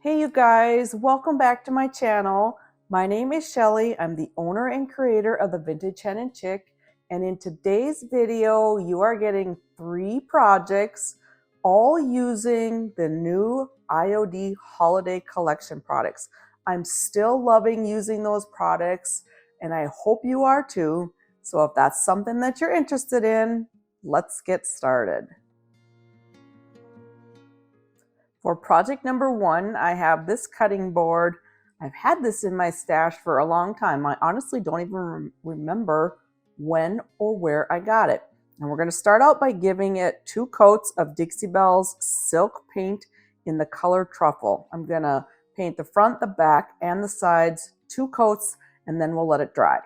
Hey you guys, welcome back to my channel. My name is Shelly. I'm the owner and creator of the Vintage Hen and Chick, and in today's video you are getting 3 projects all using the new IOD holiday collection products. I'm still loving using those products and I hope you are too. So if that's something that you're interested in, let's get started. For project number 1, I have this cutting board. I've had this in my stash for a long time. I honestly don't even remember when or where I got it. And we're going to start out by giving it 2 coats of Dixie Belle's Silk paint in the color Truffle. I'm going to paint the front, the back, and the sides 2 coats, and then we'll let it dry.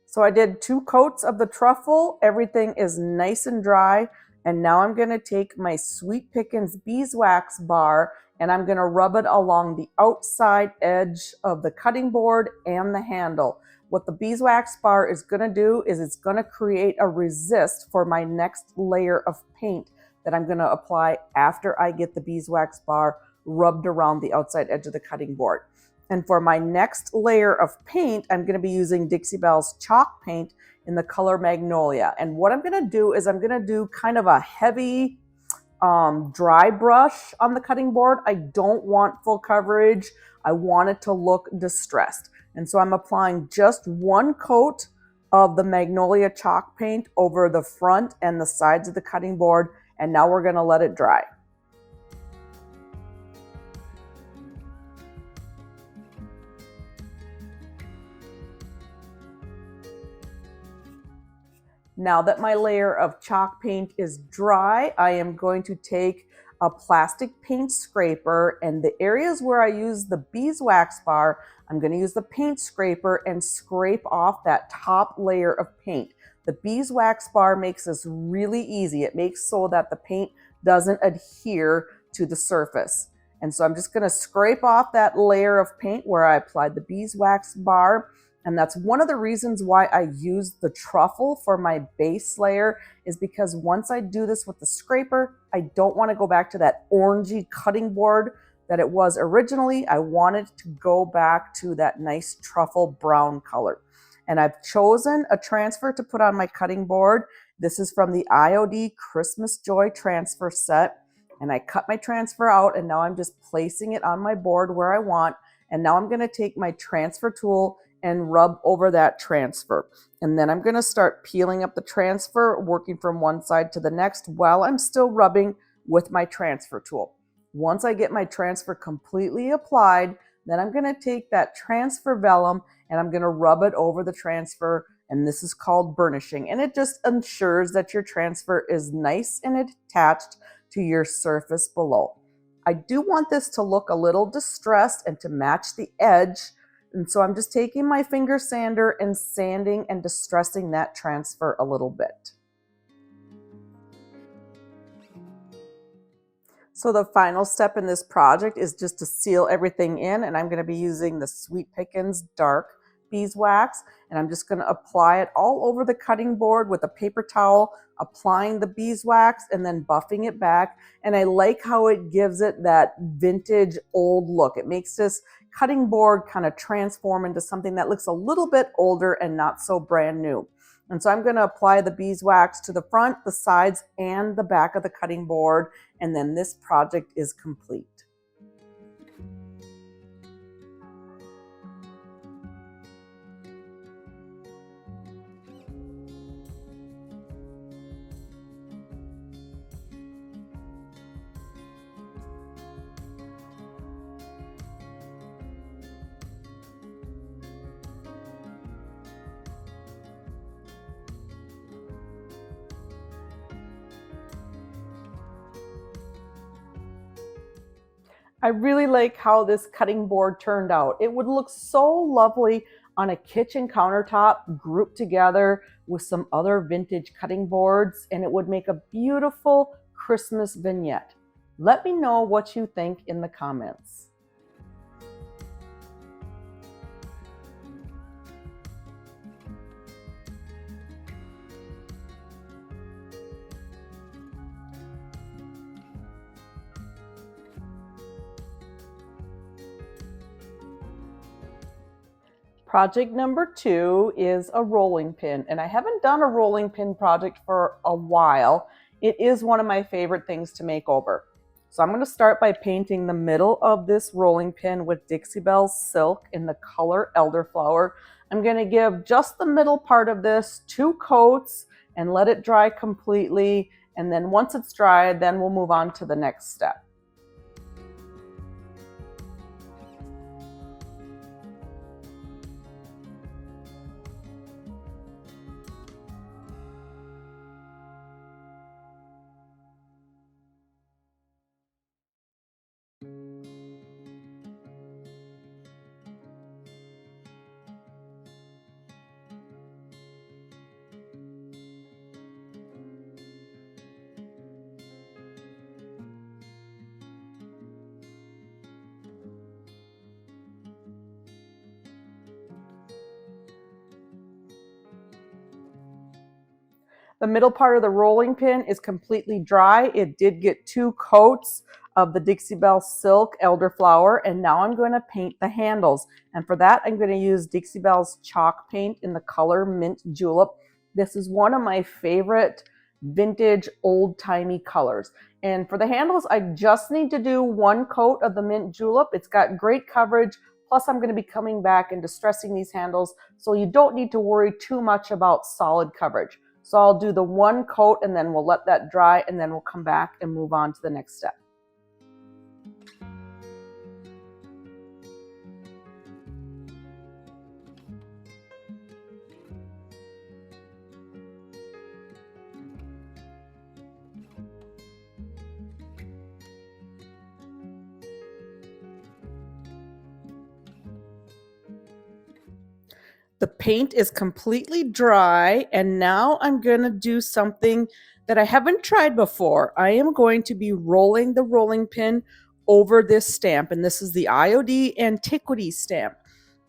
So I did 2 coats of the truffle. Everything is nice and dry. And now I'm going to take my Sweet Pickins beeswax bar and I'm going to rub it along the outside edge of the cutting board and the handle. What the beeswax bar is going to do is it's going to create a resist for my next layer of paint that I'm going to apply after I get the beeswax bar rubbed around the outside edge of the cutting board. And for my next layer of paint, I'm going to be using Dixie Belle's chalk paint in the color Magnolia. And what I'm going to do is I'm going to do kind of a heavy dry brush on the cutting board. I don't want full coverage. I want it to look distressed. And so I'm applying just 1 coat of the Magnolia chalk paint over the front and the sides of the cutting board. And now we're going to let it dry. Now that my layer of chalk paint is dry, I am going to take a plastic paint scraper, and the areas where I use the beeswax bar, I'm going to use the paint scraper and scrape off that top layer of paint. The beeswax bar makes this really easy. It makes so that the paint doesn't adhere to the surface. And so I'm just going to scrape off that layer of paint where I applied the beeswax bar. And that's one of the reasons why I use the truffle for my base layer, is because once I do this with the scraper, I don't want to go back to that orangey cutting board that it was originally. I wanted to go back to that nice truffle brown color. And I've chosen a transfer to put on my cutting board. This is from the IOD Christmas Joy transfer set. And I cut my transfer out and now I'm just placing it on my board where I want. And now I'm going to take my transfer tool and rub over that transfer. And then I'm going to start peeling up the transfer, working from one side to the next while I'm still rubbing with my transfer tool. Once I get my transfer completely applied, then I'm going to take that transfer vellum and I'm going to rub it over the transfer, and this is called burnishing. And it just ensures that your transfer is nice and attached to your surface below. I do want this to look a little distressed and to match the edge. And so I'm just taking my finger sander and sanding and distressing that transfer a little bit. So the final step in this project is just to seal everything in, and I'm going to be using the Sweet Pickins dark beeswax, and I'm just going to apply it all over the cutting board with a paper towel, applying the beeswax and then buffing it back. And I like how it gives it that vintage old look. It makes this cutting board kind of transform into something that looks a little bit older and not so brand new. And so I'm going to apply the beeswax to the front, the sides, and the back of the cutting board, and then this project is complete. I really like how this cutting board turned out. It would look so lovely on a kitchen countertop grouped together with some other vintage cutting boards, and it would make a beautiful Christmas vignette. Let me know what you think in the comments. Project number 2 is a rolling pin, and I haven't done a rolling pin project for a while. It is one of my favorite things to make over. So I'm going to start by painting the middle of this rolling pin with Dixie Belle Silk in the color Elderflower. I'm going to give just the middle part of this 2 coats and let it dry completely, and then once it's dry, then we'll move on to the next step. The middle part of the rolling pin is completely dry. It did get 2 coats of the Dixie Belle Silk Elderflower, and now I'm going to paint the handles. And for that, I'm going to use Dixie Belle's chalk paint in the color Mint Julep. This is one of my favorite vintage old-timey colors. And for the handles, I just need to do 1 coat of the Mint Julep. It's got great coverage. Plus, I'm going to be coming back and distressing these handles, so you don't need to worry too much about solid coverage. So I'll do the 1 coat and then we'll let that dry, and then we'll come back and move on to the next step. The paint is completely dry, and now I'm going to do something that I haven't tried before. I am going to be rolling the rolling pin over this stamp, and this is the IOD Antiquity stamp.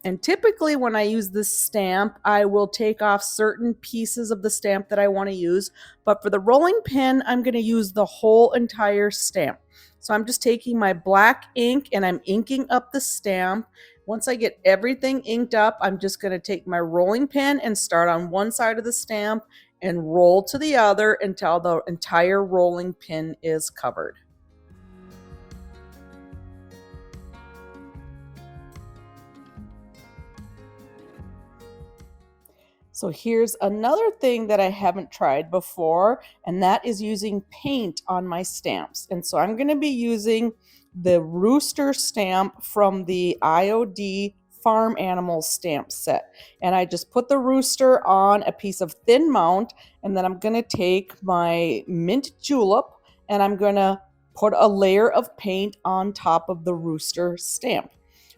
And typically when I use this stamp, I will take off certain pieces of the stamp that I want to use. But for the rolling pin, I'm going to use the whole entire stamp. So I'm just taking my black ink and I'm inking up the stamp. Once I get everything inked up, I'm just going to take my rolling pin and start on one side of the stamp and roll to the other until the entire rolling pin is covered. So here's another thing that I haven't tried before, and that is using paint on my stamps. And so I'm going to be using the rooster stamp from the IOD Farm Animals stamp set. And I just put the rooster on a piece of thin mount, and then I'm going to take my mint julep and I'm going to put a layer of paint on top of the rooster stamp.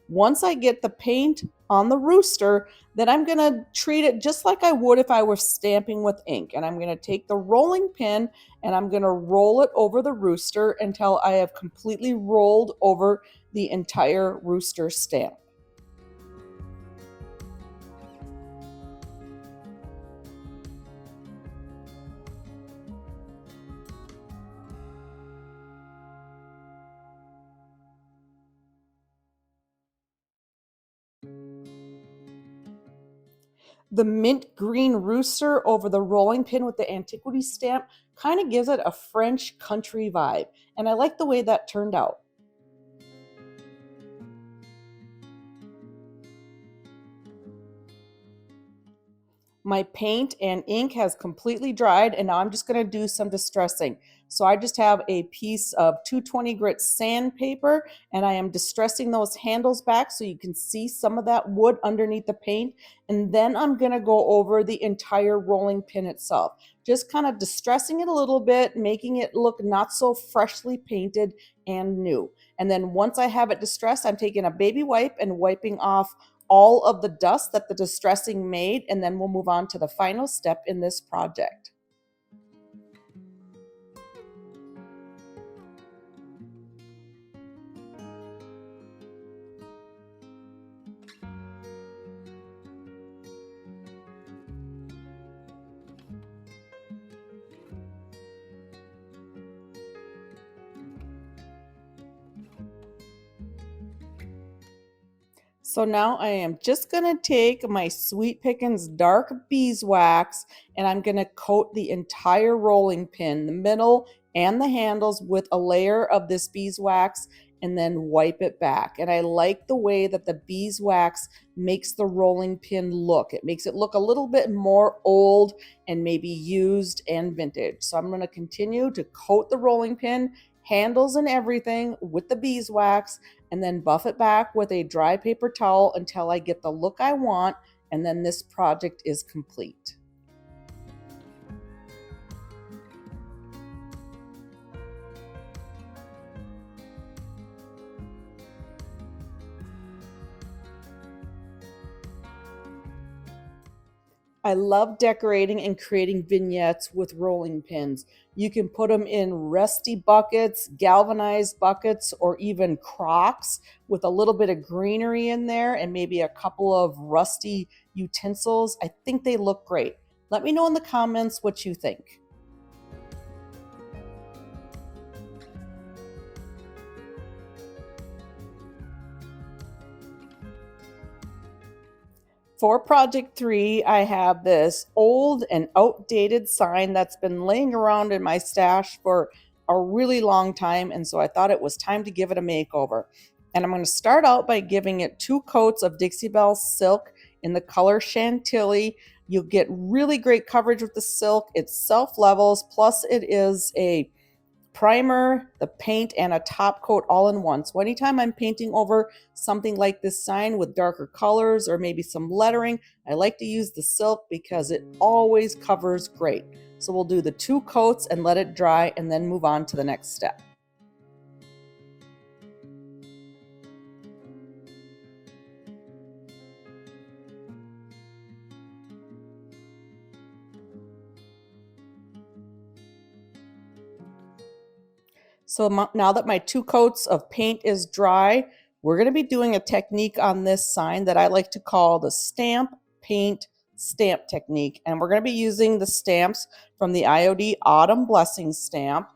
Once I get the paint on the rooster, then I'm going to treat it just like I would if I were stamping with ink. And I'm going to take the rolling pin and I'm going to roll it over the rooster until I have completely rolled over the entire rooster stamp. The mint green rooster over the rolling pin with the antiquity stamp kind of gives it a French country vibe, and I like the way that turned out. My paint and ink has completely dried, and now I'm just going to do some distressing. So I just have a piece of 220 grit sandpaper, and I am distressing those handles back so you can see some of that wood underneath the paint. And then I'm going to go over the entire rolling pin itself, just kind of distressing it a little bit, making it look not so freshly painted and new. And then once I have it distressed, I'm taking a baby wipe and wiping off all of the dust that the distressing made, and then we'll move on to the final step in this project. So now I am just going to take my Sweet Pickins dark beeswax and I'm going to coat the entire rolling pin, the middle and the handles, with a layer of this beeswax and then wipe it back. And I like the way that the beeswax makes the rolling pin look. It makes it look a little bit more old and maybe used and vintage. So I'm going to continue to coat the rolling pin, handles and everything, with the beeswax, and then buff it back with a dry paper towel until I get the look I want, and then this project is complete. I love decorating and creating vignettes with rolling pins. You can put them in rusty buckets, galvanized buckets, or even crocks with a little bit of greenery in there and maybe a couple of rusty utensils. I think they look great. Let me know in the comments what you think. For project 3, I have this old and outdated sign that's been laying around in my stash for a really long time, and so I thought it was time to give it a makeover. And I'm going to start out by giving it 2 coats of Dixie Belle Silk in the color Chantilly. You'll get really great coverage with the silk. It self-levels, plus it is a primer, the paint, and a top coat all in one. So anytime I'm painting over something like this sign with darker colors or maybe some lettering, I like to use the silk because it always covers great. So we'll do the 2 coats and let it dry and then move on to the next step. So now that my 2 coats of paint is dry, we're going to be doing a technique on this sign that I like to call the stamp, paint, stamp technique. And we're going to be using the stamps from the IOD Autumn Blessing stamp.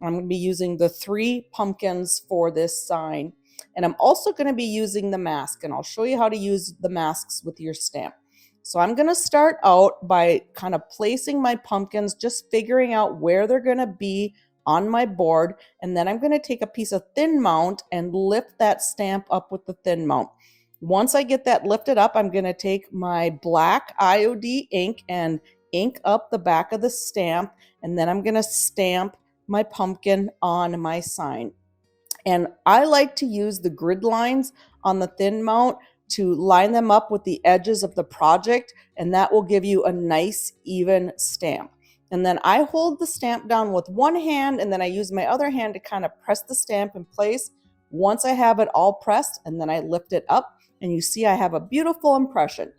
I'm going to be using the 3 pumpkins for this sign. And I'm also going to be using the mask, and I'll show you how to use the masks with your stamp. So I'm going to start out by kind of placing my pumpkins, just figuring out where they're going to be on my board, and then I'm going to take a piece of thin mount and lift that stamp up with the thin mount. Once I get that lifted up, I'm going to take my black IOD ink and ink up the back of the stamp, and then I'm going to stamp my pumpkin on my sign. And I like to use the grid lines on the thin mount to line them up with the edges of the project, and that will give you a nice even stamp. And then I hold the stamp down with one hand, and then I use my other hand to kind of press the stamp in place. Once I have it all pressed, and then I lift it up, and you see I have a beautiful impression.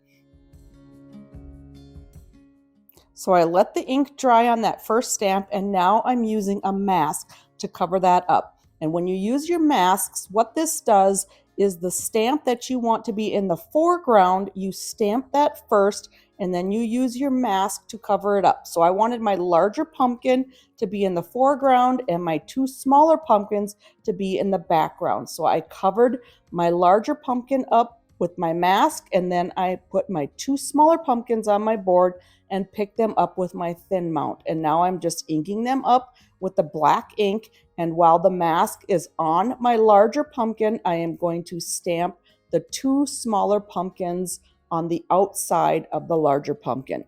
So I let the ink dry on that first stamp, and now I'm using a mask to cover that up. And when you use your masks, what this does is the stamp that you want to be in the foreground, you stamp that first, and then you use your mask to cover it up. So I wanted my larger pumpkin to be in the foreground and my 2 smaller pumpkins to be in the background. So I covered my larger pumpkin up with my mask, and then I put my 2 smaller pumpkins on my board and picked them up with my thin mount. And now I'm just inking them up with the black ink. And while the mask is on my larger pumpkin, I am going to stamp the 2 smaller pumpkins on the outside of the larger pumpkin.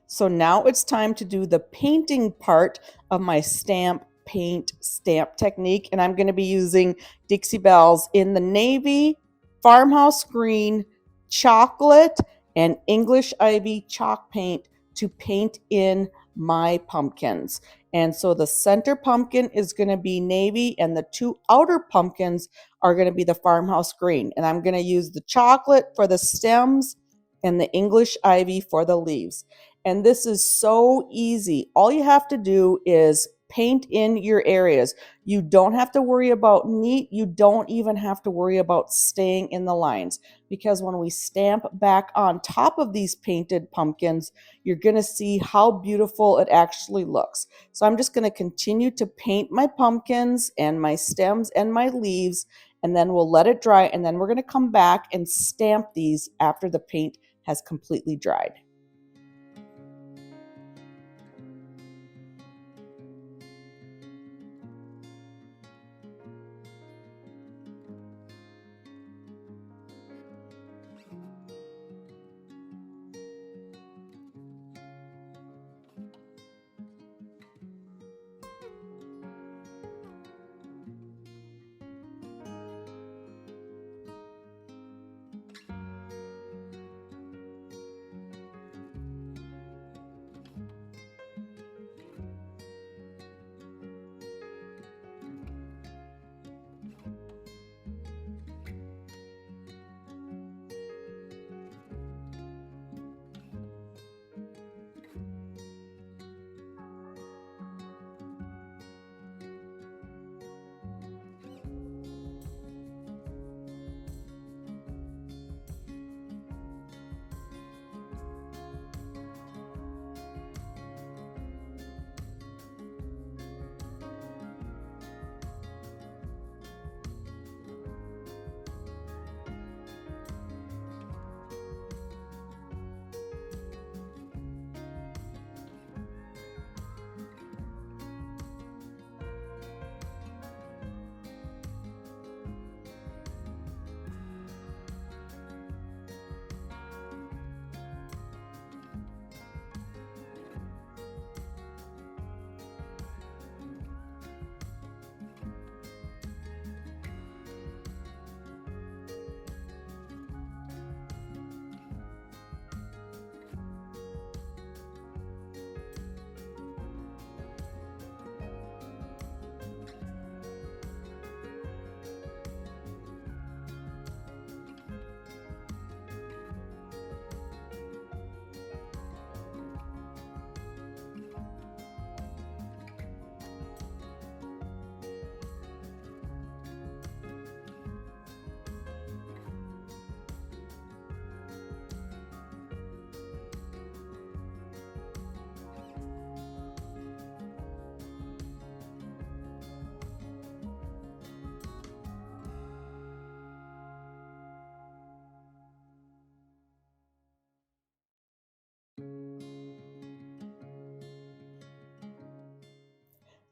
So now it's time to do the painting part of my stamp, paint stamp technique, and I'm going to be using Dixie Belle's in the navy, farmhouse green, chocolate, and English ivy chalk paint to paint in my pumpkins. And so the center pumpkin is going to be navy, and the two outer pumpkins are going to be the farmhouse green. And I'm going to use the chocolate for the stems and the English ivy for the leaves. And this is so easy. All you have to do is paint in your areas. You don't have to worry about neat. You don't even have to worry about staying in the lines, because when we stamp back on top of these painted pumpkins, you're going to see how beautiful it actually looks. So I'm just going to continue to paint my pumpkins and my stems and my leaves, and then we'll let it dry, and then we're going to come back and stamp these after the paint has completely dried.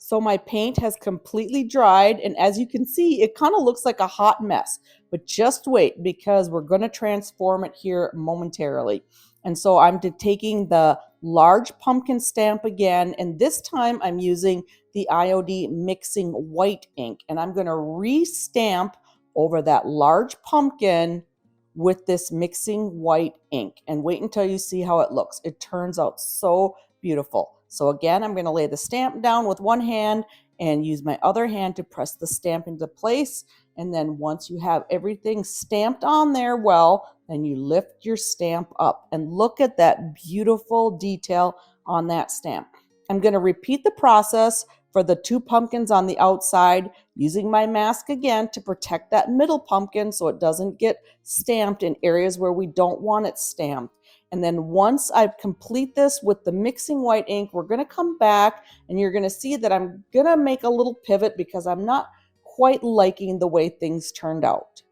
So my paint has completely dried, and as you can see, it kind of looks like a hot mess, but just wait, because we're going to transform it here momentarily. And so I'm taking the large pumpkin stamp again, and this time I'm using the IOD mixing white ink, and I'm going to re-stamp over that large pumpkin with this mixing white ink. And wait until you see how it looks. It turns out so beautiful. So again, I'm going to lay the stamp down with one hand and use my other hand to press the stamp into place. And then once you have everything stamped on there well, then you lift your stamp up and look at that beautiful detail on that stamp. I'm going to repeat the process for the two pumpkins on the outside, using my mask again to protect that middle pumpkin so it doesn't get stamped in areas where we don't want it stamped. And then once I complete this with the mixing white ink, we're going to come back and you're going to see that I'm going to make a little pivot because I'm not quite liking the way things turned out.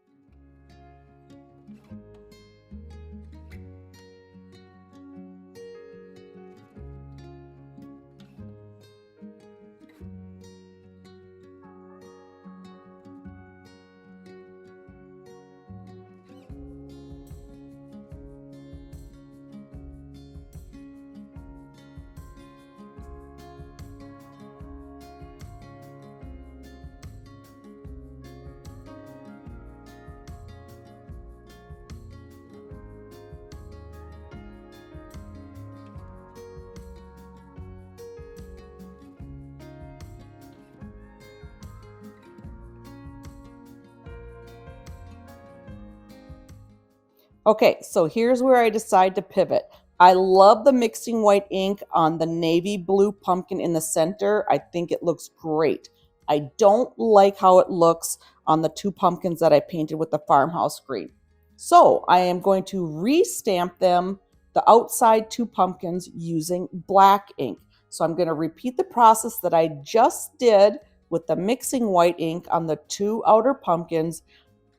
Okay, so here's where I decide to pivot. I love the mixing white ink on the navy blue pumpkin in the center. I think it looks great. I don't like how it looks on the two pumpkins that I painted with the farmhouse green. So I am going to re-stamp them, the outside two pumpkins, using black ink. So I'm going to repeat the process that I just did with the mixing white ink on the two outer pumpkins,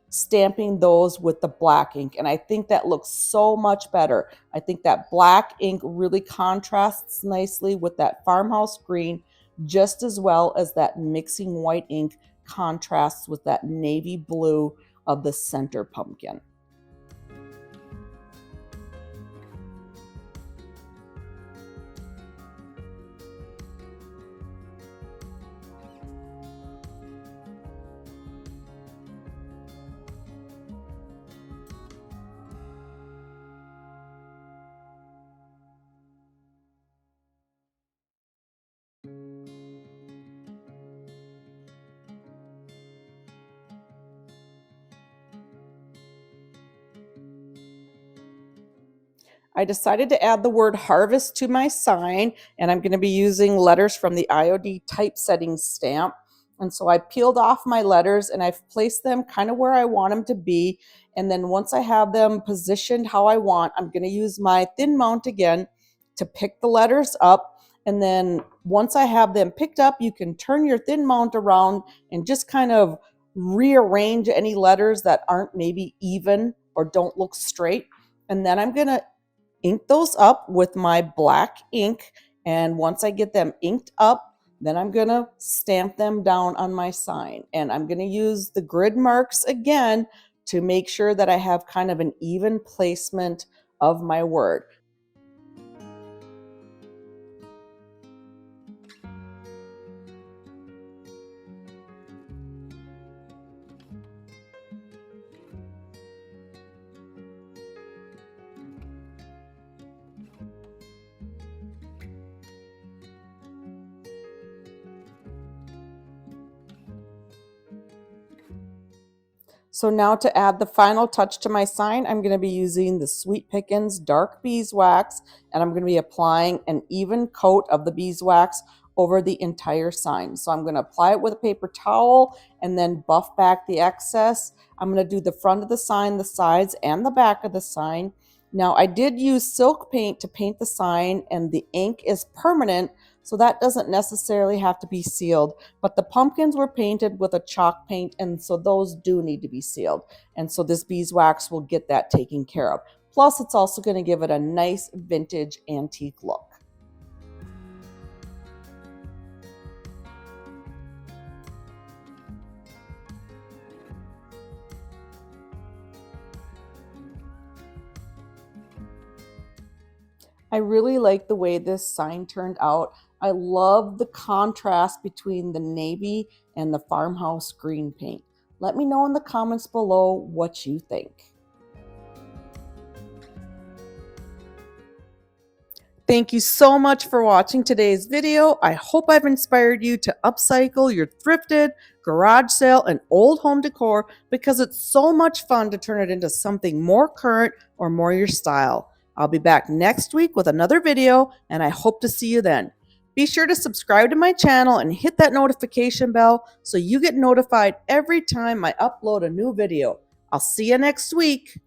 stamping those with the black ink. And I think that looks so much better. I think that black ink really contrasts nicely with that farmhouse green, just as well as that mixing white ink contrasts with that navy blue of the center pumpkin. I decided to add the word harvest to my sign, and I'm going to be using letters from the IOD typesetting stamp. And so I peeled off my letters and I've placed them kind of where I want them to be. And then once I have them positioned how I want, I'm going to use my thin mount again to pick the letters up. And then once I have them picked up, you can turn your thin mount around and just kind of rearrange any letters that aren't maybe even or don't look straight. And then I'm going to ink those up with my black ink. And once I get them inked up, then I'm going to stamp them down on my sign. And I'm going to use the grid marks again to make sure that I have kind of an even placement of my word. So now to add the final touch to my sign, I'm going to be using the Sweet Pickins Dark Beeswax, and I'm going to be applying an even coat of the beeswax over the entire sign. So I'm going to apply it with a paper towel and then buff back the excess. I'm going to do the front of the sign, the sides, and the back of the sign. Now I did use silk paint to paint the sign, and the ink is permanent, so that doesn't necessarily have to be sealed. But the pumpkins were painted with a chalk paint, and so those do need to be sealed. And so this beeswax will get that taken care of. Plus, it's also going to give it a nice vintage antique look. I really like the way this sign turned out. I love the contrast between the navy and the farmhouse green paint. Let me know in the comments below what you think. Thank you so much for watching today's video. I hope I've inspired you to upcycle your thrifted, garage sale, and old home decor because it's so much fun to turn it into something more current or more your style. I'll be back next week with another video, and I hope to see you then. Be sure to subscribe to my channel and hit that notification bell so you get notified every time I upload a new video. I'll see you next week.